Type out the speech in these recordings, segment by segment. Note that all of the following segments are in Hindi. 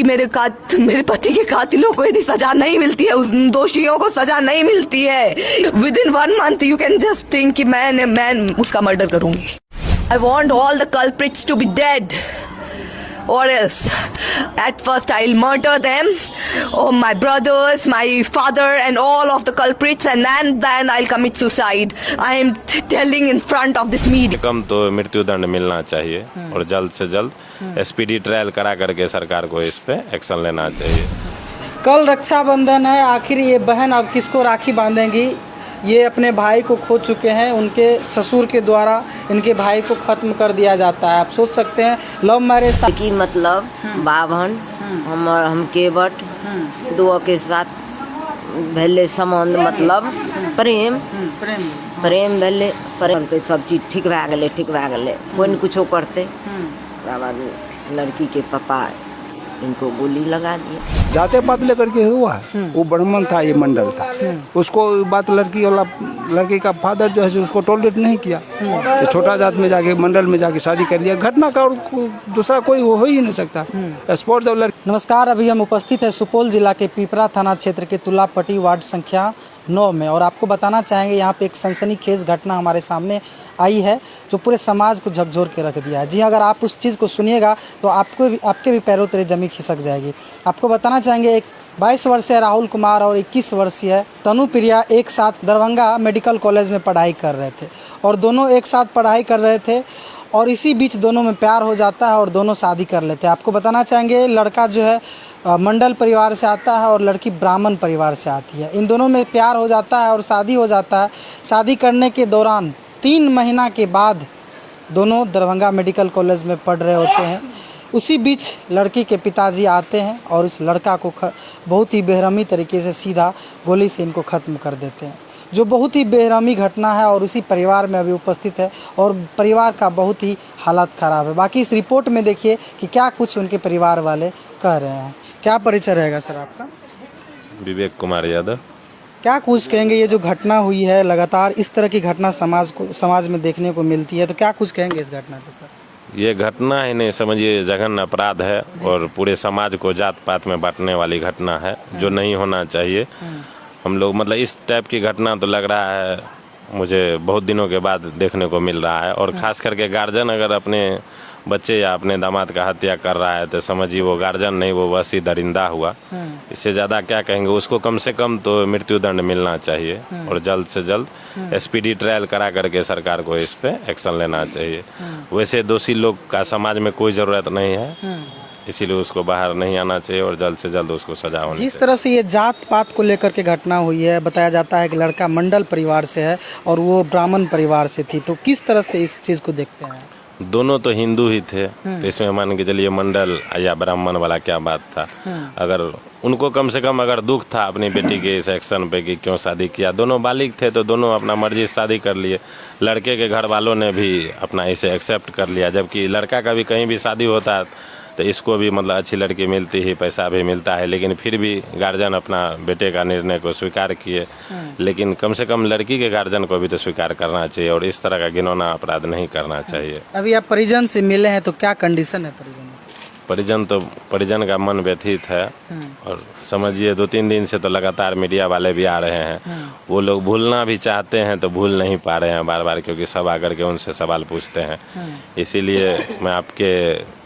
मेरे पति के कातिलों को यदि सजा नहीं मिलती है, उस दोषियों को सजा नहीं मिलती है, within 1 month you can just think कि मैं उसका मर्डर करूंगी। I want all the culprits to be dead, or else at first I'll murder them, or my brothers, my father and all of the culprits, and then I'll commit suicide. I am telling in front of this media. कम तो मृत्यु दंड मिलना चाहिए और जल्द से जल्द एसपीडी ट्रायल करा करके सरकार को इस पे एक्शन लेना चाहिए। कल रक्षाबंधन है, आखिर ये बहन अब किसको राखी बांधेंगी? ये अपने भाई को खो चुके हैं, उनके ससुर के द्वारा इनके भाई को ख़त्म कर दिया जाता है। आप सोच सकते हैं लव मैरिज की मतलब बाभन हम केवट दो के साथ भले संबंध मतलब प्रेम प्रेम भले प्रेम पे सब चीज ठीक भए गेलै कोई नहीं कुछो करते। लड़की के पापा इनको गोली लगा दिए। जाते पात लेकर के हुआ है, वो ब्राह्मण था, ये मंडल था, उसको बात लड़की का फादर जो है उसको टॉलरेट नहीं किया, तो छोटा जात में जाके मंडल में जाके शादी कर लिया। घटना का और दूसरा कोई हो ही नहीं सकता। स्पोर्ट जब लड़की। नमस्कार, अभी हम उपस्थित है सुपौल जिला के पिपरा थाना क्षेत्र के तुलापट्टी वार्ड संख्या 9 में, और आपको बताना चाहेंगे यहाँ पे एक सनसनीखेज घटना हमारे सामने आई है जो पूरे समाज को झकझोर के रख दिया है। जी, अगर आप उस चीज़ को सुनिएगा तो आपके भी पैरों तले जमी खिसक जाएगी। आपको बताना चाहेंगे एक 22 वर्षीय राहुल कुमार और 21 वर्षीय तनु प्रिया एक साथ दरभंगा मेडिकल कॉलेज में पढ़ाई कर रहे थे, और दोनों एक साथ पढ़ाई कर रहे थे, और इसी बीच दोनों में प्यार हो जाता है और दोनों शादी कर लेते हैं। आपको बताना चाहेंगे लड़का जो है मंडल परिवार से आता है और लड़की ब्राह्मण परिवार से आती है। इन दोनों में प्यार हो जाता है और शादी हो जाता है। शादी करने के दौरान 3 महीना के बाद दोनों दरभंगा मेडिकल कॉलेज में पढ़ रहे होते हैं। उसी बीच लड़की के पिताजी आते हैं और इस लड़का को बहुत ही बेरहमी तरीके से सीधा गोली से इनको ख़त्म कर देते हैं, जो बहुत ही बेरहमी घटना है और उसी परिवार में अभी उपस्थित है और परिवार का बहुत ही हालत ख़राब है। बाकी इस रिपोर्ट में देखिए कि क्या कुछ उनके परिवार वाले कह रहे हैं। क्या परिचय रहेगा सर आपका? विवेक कुमार यादव। क्या कुछ कहेंगे, ये जो घटना हुई है, लगातार इस तरह की घटना समाज में देखने को मिलती है, तो क्या कुछ कहेंगे इस घटना पे सर? ये घटना ही नहीं समझिए जघन्य अपराध है और पूरे समाज को जात पात में बांटने वाली घटना है जो नहीं होना चाहिए। हम लोग मतलब इस टाइप की घटना तो लग रहा है मुझे बहुत दिनों के बाद देखने को मिल रहा है, और ख़ास करके गार्जियन अगर अपने बच्चे या अपने दामाद का हत्या कर रहा है तो समझिए वो गार्जियन नहीं, वो वैसी दरिंदा हुआ। इससे ज़्यादा क्या कहेंगे, उसको कम से कम तो मृत्यु दंड मिलना चाहिए और जल्द से जल्द एसपीडी ट्रायल करा करके सरकार को इस पे एक्शन लेना चाहिए। वैसे दोषी लोग का समाज में कोई ज़रूरत नहीं है, इसीलिए उसको बाहर नहीं आना चाहिए और जल्द से जल्द उसको सजा होनी चाहिए। जिस तरह से ये जात पात को लेकर के घटना हुई है, बताया जाता है कि लड़का मंडल परिवार से है और वो ब्राह्मण परिवार से थी, तो किस तरह से इस चीज़ को देखते हैं? दोनों तो हिंदू ही थे, तो इसमें मान के चलिए मंडल या ब्राह्मण वाला क्या बात था। अगर उनको कम से कम अगर दुख था अपनी बेटी के इस एक्शन पे कि क्यों शादी किया, दोनों बालिग थे तो दोनों अपना मर्जी से शादी कर लिए। लड़के के घर वालों ने भी अपना इसे एक्सेप्ट कर लिया, जबकि लड़का का भी कहीं भी शादी होता है तो इसको भी मतलब अच्छी लड़की मिलती ही, पैसा भी मिलता है, लेकिन फिर भी गार्जियन अपना बेटे का निर्णय को स्वीकार किए। लेकिन कम से कम लड़की के गार्जियन को भी तो स्वीकार करना चाहिए और इस तरह का घिनौना अपराध नहीं करना चाहिए। अभी आप परिजन से मिले हैं तो क्या कंडीशन है परिजन का मन व्यथित है, और समझिए 2-3 दिन से तो लगातार मीडिया वाले भी आ रहे हैं। वो लोग भूलना भी चाहते हैं तो भूल नहीं पा रहे हैं बार बार, क्योंकि सब आकर के उनसे सवाल पूछते हैं। इसीलिए मैं आपके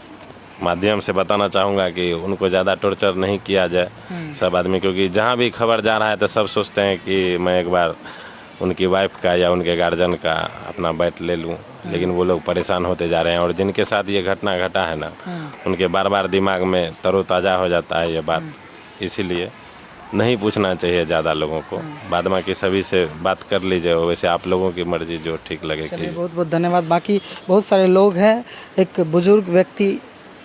माध्यम से बताना चाहूँगा कि उनको ज़्यादा टॉर्चर नहीं किया जाए सब आदमी, क्योंकि जहाँ भी खबर जा रहा है तो सब सोचते हैं कि मैं एक बार उनकी वाइफ का या उनके गार्जियन का अपना बैट ले लूँ, लेकिन वो लोग परेशान होते जा रहे हैं। और जिनके साथ ये घटना घटा है ना, उनके बार बार दिमाग में तरोताज़ा हो जाता है ये बात, इसीलिए नहीं पूछना चाहिए ज़्यादा लोगों को। बाद में कि सभी से बात कर लीजिए, वैसे आप लोगों की मर्जी जो ठीक लगे। बहुत बहुत धन्यवाद। बाकी बहुत सारे लोग हैं, एक बुजुर्ग व्यक्ति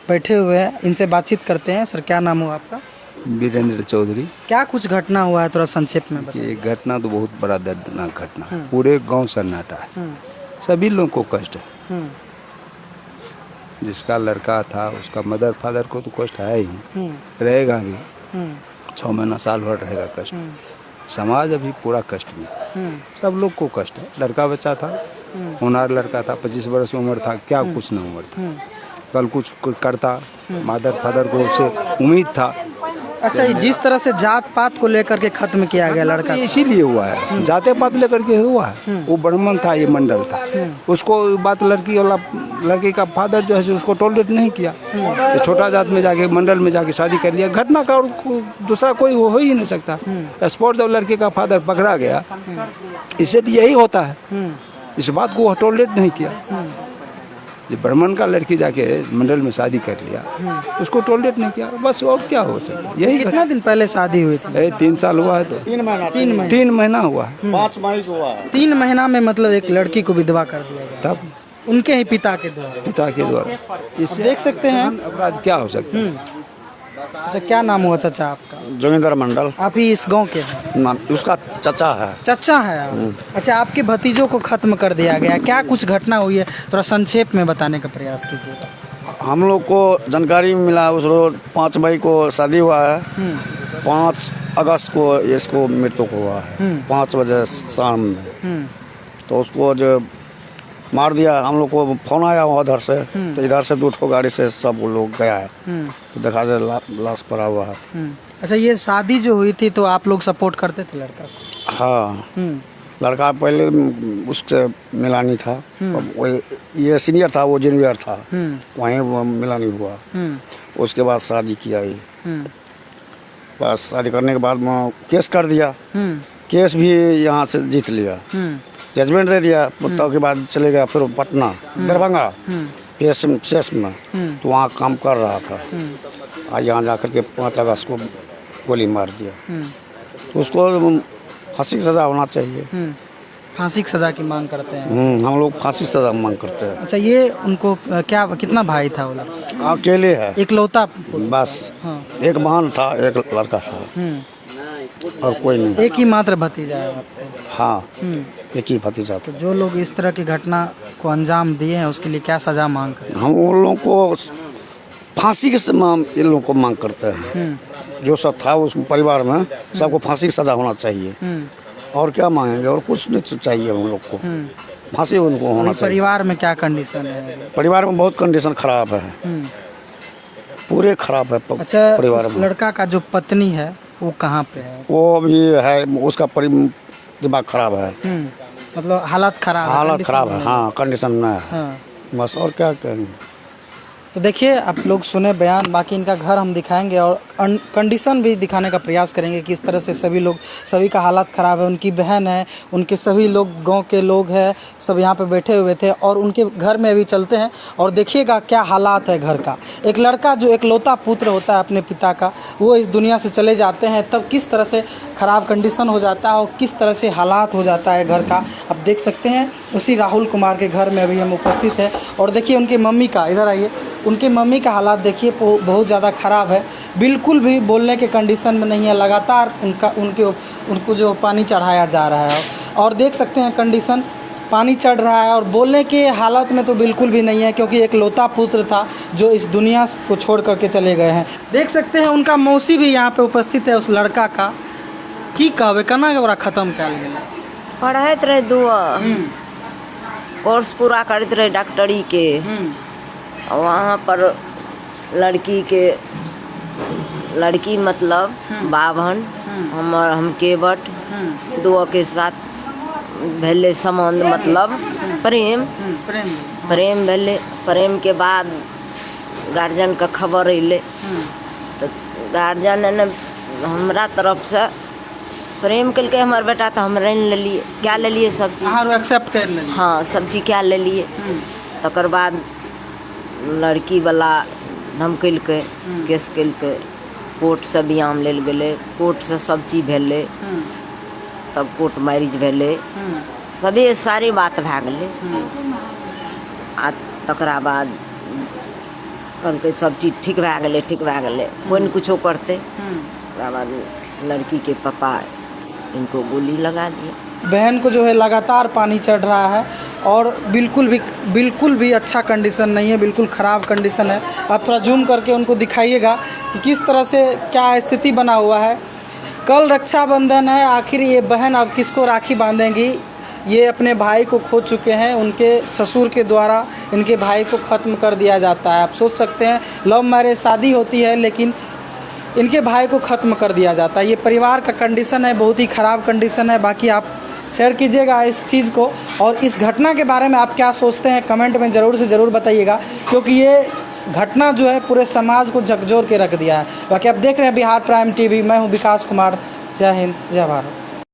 बैठे हुए हैं, इनसे बातचीत करते हैं। सर क्या नाम हुआ आपका? वीरेंद्र चौधरी। क्या कुछ घटना हुआ है, थोड़ा संक्षेप में बताइए। ये घटना तो बहुत बड़ा दर्दनाक घटना है, पूरे गांव सन्नाटा है, सभी लोगों को कष्ट है। जिसका लड़का था उसका मदर फादर को तो कष्ट है ही, रहेगा भी 6 महीना साल भर रहेगा कष्ट। समाज अभी पूरा कष्ट में, सब लोग को कष्ट है। लड़का बच्चा था, होनहार लड़का था, 25 वर्ष उम्र था, क्या कुछ न उम्र था, कल कुछ करता, मादर फादर को उससे उम्मीद था। अच्छा, ये जिस तरह से जात पात को लेकर के खत्म किया गया लड़का, इसीलिए हुआ है, जाते पात लेकर के हुआ है। वो ब्राह्मण था, ये मंडल था, उसको बात लड़की वाला, लड़की का फादर जो है उसको टॉलरेट नहीं किया, तो छोटा जात में जाके मंडल में जाके शादी कर लिया। घटना का और दूसरा कोई हो ही नहीं सकता। स्पोर्ट जब लड़के का फादर पकड़ा गया, इससे तो यही होता है, इस बात को टॉलरेट नहीं किया। जब ब्राह्मण का लड़की जाके मंडल में शादी कर लिया, उसको टॉलरेट नहीं किया, बस और क्या हो सकता है। यही कितना दिन पहले शादी हुई थी? 3 साल हुआ है, तो 3 महीना हुआ है। 5 मई को हुआ है। 3 महीना में मतलब एक लड़की को विधवा कर दिया गया, तब उनके ही पिता के द्वारा। पिता के द्वारा इससे देख सकते हैं। अपराध क्या हो सकता है। अच्छा, क्या नाम हुआ चाचा आपका? जोगिंदर मंडल आप ही इस गांव के हैं? नाम उसका चचा है। चचा है आप? अच्छा, आपके भतीजों को खत्म कर दिया गया, क्या कुछ घटना हुई है, थोड़ा संक्षेप में बताने का प्रयास कीजिए। हम लोग को जानकारी मिला उस रोज 5 मई को शादी हुआ है, 5 अगस्त को इसको मृत्यु हुआ है 5 बजे शाम में। तो उसको जो मार दिया, हम लोग को फोन आया वहाँ उधर से, तो इधर से 2 ठो गाड़ी से सब लोग गया है, तो देखा जाए लाश पड़ा हुआ है। अच्छा, ये शादी जो हुई थी तो आप लोग सपोर्ट करते थे लड़का को? हाँ, लड़का पहले उससे मिलानी था, ये सीनियर था, वो जूनियर था, वहीं वो मिलानी हुआ। उसके बाद शादी किया ये, बस शादी करने के बाद में केस कर दिया, केस भी यहाँ से जीत लिया, जजमेंट दे दिया। तब के बाद चले गया फिर पटना, दरभंगा PSM में, तो वहाँ काम कर रहा था। और यहाँ जाकर के 5 अगस्त को गोली मार दिया, तो उसको फांसी की सज़ा होना चाहिए। फांसी की सजा की मांग करते हैं? हम लोग फांसी की सज़ा मांग करते हैं। अच्छा, ये उनको क्या, कितना भाई था वो लड़का? अकेले है, इकलौता? बस हाँ। एक बहन था, एक लड़का था, और कोई नहीं। एक ही मात्र भतीजा है आपको? हाँ, एक ही भतीजा था। तो जो लोग इस तरह की घटना को अंजाम दिए हैं उसके लिए क्या सजा मांग करते हम उन लोगों को फांसी के इन लोगों को मांग करते हैं। जो सब था उस परिवार में सबको फांसी की सजा होना चाहिए, और क्या मांगेंगे, और कुछ नहीं चाहिए हम लोग को, फांसी उनको होना चाहिए। परिवार में क्या कंडीशन है? परिवार में बहुत कंडीशन खराब है, पूरे खराब है अच्छा, परिवार उस में। लड़का का जो पत्नी है वो कहाँ पे है? वो भी है, उसका दिमाग खराब है, मतलब हालत खराब है? हालत कंडीशन खराब है, में हाँ, कंडीशन में है, हाँ। बस, और क्या कहेंगे। तो देखिए, आप लोग सुने बयान, बाकी इनका घर हम दिखाएंगे और कंडीशन भी दिखाने का प्रयास करेंगे। किस तरह से सभी का हालत ख़राब है। उनकी बहन है, उनके सभी लोग गांव के लोग हैं, सब यहाँ पे बैठे हुए थे, और उनके घर में अभी चलते हैं और देखिएगा क्या हालात है घर का। एक लड़का जो एकलौता पुत्र होता है अपने पिता का, वो इस दुनिया से चले जाते हैं, तब किस तरह से ख़राब कंडीशन हो जाता है और किस तरह से हालात हो जाता है घर का, आप देख सकते हैं। उसी राहुल कुमार के घर में अभी हम उपस्थित हैं और देखिए उनकी मम्मी का, इधर आइए, उनकी मम्मी का हालात देखिए बहुत ज़्यादा ख़राब है, बिल्कुल भी बोलने के कंडीशन में नहीं है। लगातार उनको जो पानी चढ़ाया जा रहा है, और देख सकते हैं कंडीशन, पानी चढ़ रहा है और बोलने के हालत में तो बिल्कुल भी नहीं है, क्योंकि एक लौता पुत्र था जो इस दुनिया को छोड़ करके चले गए हैं। देख सकते हैं उनका मौसी भी यहाँ पे उपस्थित है उस लड़का का। की कहबे केना ओकरा खत्म कयल गेलै? पढ़ैत रहे कोर्स पूरा करते रहे डॉक्टरी के, वहाँ पर लड़की मतलब बाभन, हम केवट, 2 के साथ भेले संबंध, मतलब प्रेम भेले। प्रेम के बाद गार्जियन का खबर अइले, तो गार्जियन ने हमरा तरफ से प्रेम कल के हमारे बेटा, तो हम रन ले लिए, क्या ले लिए, सब चीज़ एक्सेप्ट कर लेलिए? हाँ, सब चीज़ क्या ले लिए। तकर बाद लड़की वाला धमकैल के, केस कल के, कोर्ट से बयान लेल गेलै, कोर्ट से सब चीज भेलै, तब कोर्ट मैरिज भेलै, सबे सारी बात भए गेलै। आ तकरा बाद कहलकै सब चीज ठीक भए गेलै, कोई नहीं कुछो करते। तकरा बाद लड़की के पापा इनको गोली लगा दिए। बहन को जो है लगातार पानी चढ़ रहा है और बिल्कुल भी अच्छा कंडीशन नहीं है, बिल्कुल ख़राब कंडीशन है। आप थोड़ा जूम करके उनको दिखाइएगा कि किस तरह से क्या स्थिति बना हुआ है। कल रक्षाबंधन है, आखिर ये बहन अब किसको राखी बांधेंगी, ये अपने भाई को खो चुके हैं, उनके ससुर के द्वारा इनके भाई को ख़त्म कर दिया जाता है। आप सोच सकते हैं, लव मैरिज शादी होती है लेकिन इनके भाई को ख़त्म कर दिया जाता है। ये परिवार का कंडीशन है, बहुत ही ख़राब कंडीशन है। बाकी आप शेयर कीजिएगा इस चीज़ को, और इस घटना के बारे में आप क्या सोचते हैं कमेंट में ज़रूर से ज़रूर बताइएगा, क्योंकि ये घटना जो है पूरे समाज को झकझोर के रख दिया है। बाकी आप देख रहे हैं बिहार प्राइम टीवी, मैं हूँ विकास कुमार। जय हिंद, जय भारत।